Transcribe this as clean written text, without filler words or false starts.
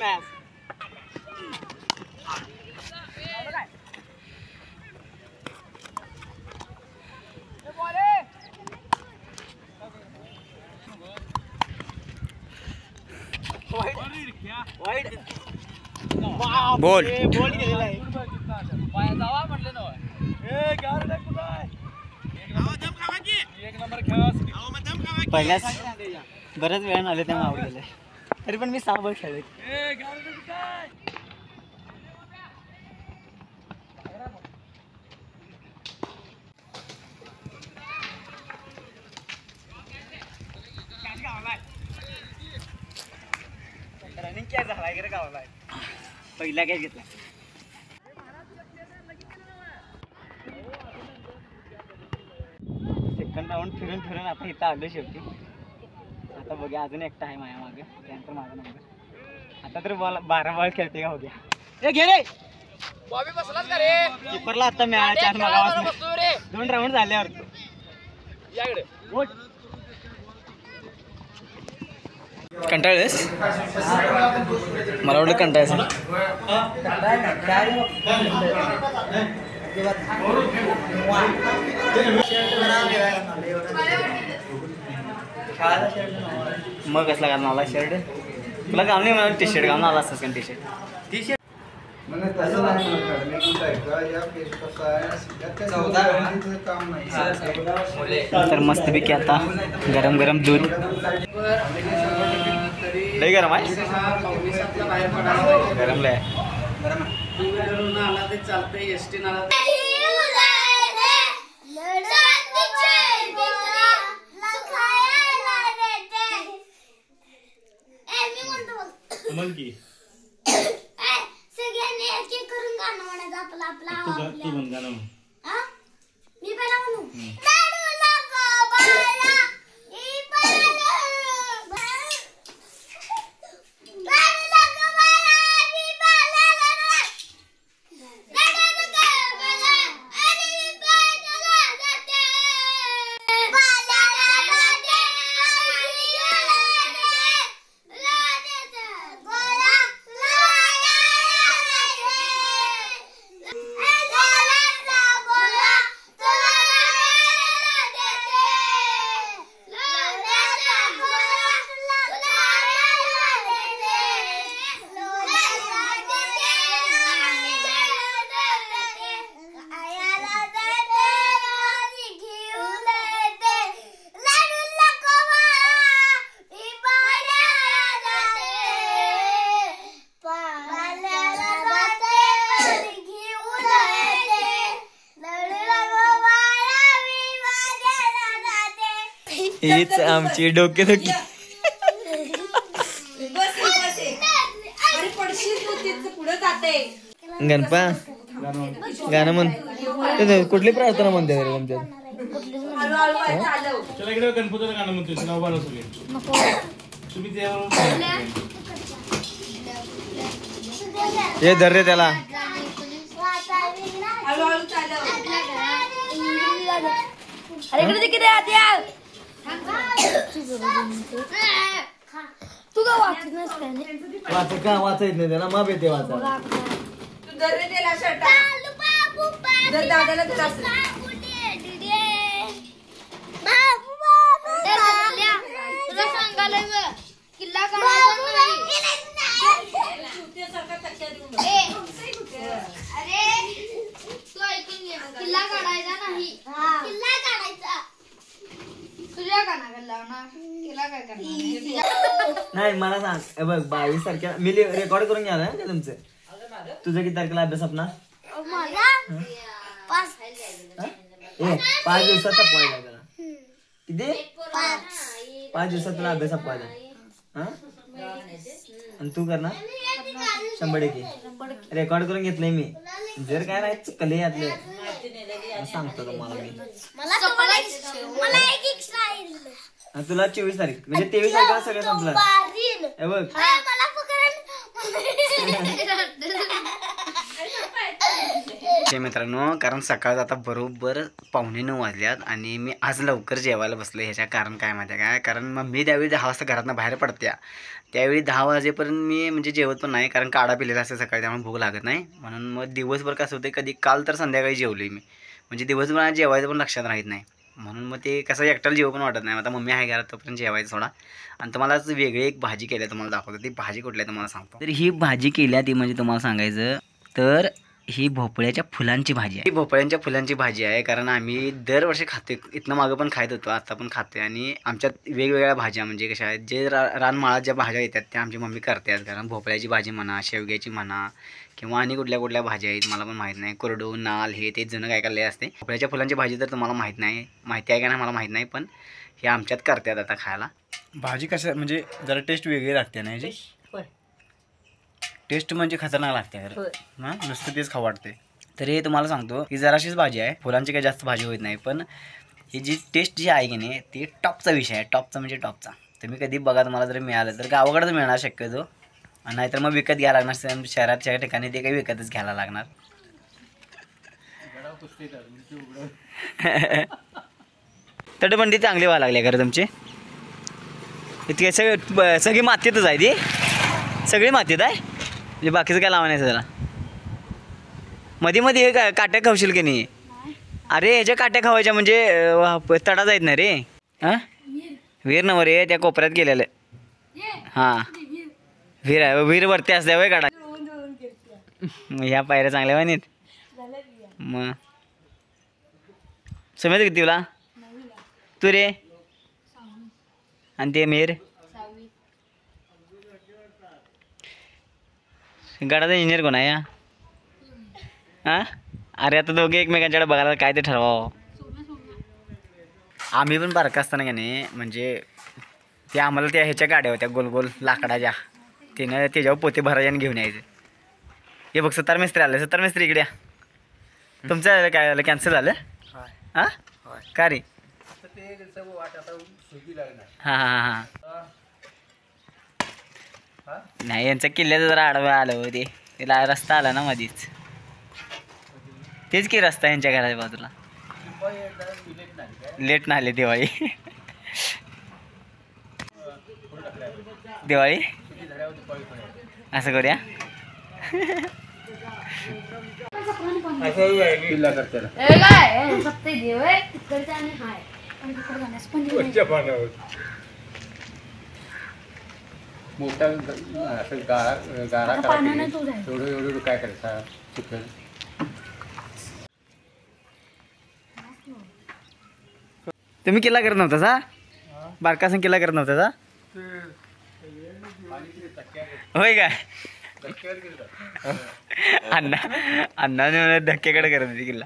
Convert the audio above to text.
Match बोल बोल गेलेला आहे जावा म्हटले ना पहिल्याच बऱ्याच वेळानं आले त्यामुळे आवड गेले तरी पण मी 6 बॉल खेळले रनिंग काय झालाय का गावाला पहिला काय घेतला सेकंड राऊंड फिरून फिरून आता इथं आलो शेवटी आता बघा अजून एकटा आहे माझ्या मागे त्यानंतर माझा नंबर आता तर बॉल 12 बॉल खेळते का हो गया घे रे बॉबी बसलाच का रे कीपरला आता मिळाला 4 मागावर 2 राऊंड झाल्यावर याकडे कंटाळेस मला वाटलं कंटाळायचं मग कसला घालून आला शर्ट तुला घालून नाही मला टी शर्ट घालून आला असतास का टी शर्ट तर मस्तपैकी आता गरम गरम दूध लई गरम आहे गरम लय सगळ्यांनी एक एक करून गाणं म्हणायचं आपलं आपलं तू म्हण गाणं मी पहिला म्हणू लाडू नको बाळा ई बाळा लाडू नको बाळा ई बाळा लाडू नको बाळा अरे बाळा जाते बाळा जाते हीच आमची डोकेदुखी गणपा गाणं म्हण कुठली प्रार्थना म्हणते रे तुमच्यात चला इकडे गणपतीचं गाणं म्हणतोय नाव बाळा सगळे तुम्ही हे धर रे त्याला तू का वाचत नसते का वाचा येत नाही त्याला माप येते वाचा तुला सांगायला किल्ला अरे तू ऐकून घे किल्ला काढायचा नाही किल्ला काढायचा तुझ्या काना लावणार किल्ला काय करणार नाही मला सांग बघ 22 तारखेला मी रेकॉर्ड करून घ्या ना तुमचं तुझं किती तारखेला अभ्यास आपला 5 दिवसात संपवायला त्याला किती 5 दिवसात तुला अभ्यास संपवायला आणि तू करणार 100% रेकॉर्ड करून घेतलंय मी जर काय नाही चुकले यातले सांगतो तुम्हाला मी तुला 24 तारीख म्हणजे 23 तारखेला सगळं संपलं हे बघ विषय मित्रांनो, कारण सकाळ आता बरोबर 8:45 वाजल्यात आणि मी आज लवकर जेवायला बसलो. ह्याच्या कारण काय माहिती आहे काय, कारण मम्मी त्यावेळी 10 वाजता घरातनं बाहेर पडत्या, त्यावेळी 10 वाजेपर्यंत मी म्हणजे जेवत पण नाही, कारण काढा पिलेला असते सकाळी, त्यामुळे भूक लागत नाही. म्हणून मग दिवसभर कसं होतं, कधी काल तर संध्याकाळी जेवलो मी, म्हणजे दिवसभर जेवायचं पण लक्षात राहत नाही. म्हणून मग ते कसं एकट्याला जेव पण वाटत नाही. आता मम्मी आहे घरात, तोपर्यंत जेवायचं थोडा. आणि तुम्हाला वेगळी एक भाजी केली आहे, तुम्हाला दाखवतो. ती भाजी कुठली आहे तुम्हाला सांगतो. तर ही भाजी केली आहे ती म्हणजे तुम्हाला सांगायचं तर ही भोपळ्याच्या फुलांची भाजी आहे. ही भोपळ्यांच्या फुलांची भाजी आहे, कारण आम्ही दरवर्षी खातो. इथनं मागं पण खात होतो, आता पण खातो. आणि आमच्यात वेगवेगळ्या भाज्या म्हणजे कशा आहेत, जे रानमाळात ज्या भाज्या येतात त्या आमची मम्मी करतात. कारण भोपळ्याची भाजी म्हणा, शेवग्याची म्हणा, किंवा आणि कुठल्या कुठल्या भाज्या आहेत मला पण माहीत नाही. कोरडू, नाल, हे ते जुनं काय काय लय असते. भोपळ्याच्या फुलांची भाजी तर तुम्हाला माहीत नाही, माहिती आहे का नाही मला माहीत नाही, पण हे आमच्यात करतात आता खायला. भाजी कसं म्हणजे जरा टेस्ट वेगळी लागते ना याची. टेस्ट म्हणजे खतरनाक लागते ना, नुसतं तेच खाऊ वाटते. तर हे तुम्हाला सांगतो ही जराशीच भाजी आहे, फुलांची काही जास्त भाजी होत नाही, पण ही जी टेस्ट जी आहे की नाही ती टॉपचा विषय आहे. टॉपचा म्हणजे टॉपचा. तुम्ही कधी बघा, तुम्हाला जर मिळालं तर गावाकडेच मिळणार शक्यतो, नाहीतर मग विकत घ्यायला लागणार. शहराच्या ठिकाणी ते काही विकतच घ्यायला लागणार. तटबंदी चांगली व्हायला लागली खरं तुमची. इतके सगळी मातीतच आहे ती, सगळी मातीत आहे म्हणजे बाकीचं काय लावायचं त्याला. मध्ये मध्ये हे काट्या खावशील की नाही. अरे ह्याच्या काट्या खावायच्या म्हणजे तडा जायत नाही रे. हां विहीर नवर रे, त्या कोपऱ्यात गेलेलं. हां विहीर आहे, विहीर वरती असल्या वय काढा. मग ह्या पायऱ्या चांगल्या वाय नाहीत. मग समेत किती तुला तू रे आणि ते मेर गडाचा इंजिनियर कोण आहे या. हां अरे आता दोघे एकमेकांच्याकडे बघायला काय ते ठरवावं. आम्ही पण बारका असताना का नाही, म्हणजे ते आम्हाला त्या ह्याच्या गाड्या होत्या गोल गोल लाकडाच्या, तिनं त्याच्यावर पोते भरायचे आणि घेऊन यायचे. हे बघ 70 मिस्त्री आले. 70 मिस्त्री इकडे. तुमचं काय झालं, कॅन्सल झालं. हां का रे. हां हां हां नाही यांचं किल्ल्याचं जरा आडवं आलं होते, तिला रस्ता आला ना मधीच. तेच की रस्ता यांच्या घराच्या बाजूला. लेट ना आले दिवाळी. दिवाळी असं करूया. मोठा असं गारा एवढं काय करायचा चिकन. तुम्ही किल्ला करत नव्हता सा, बारकासन किल्ला करत नव्हता सा. होय काय. अण्णाने धक्क्याकडे करत होती किल्ला.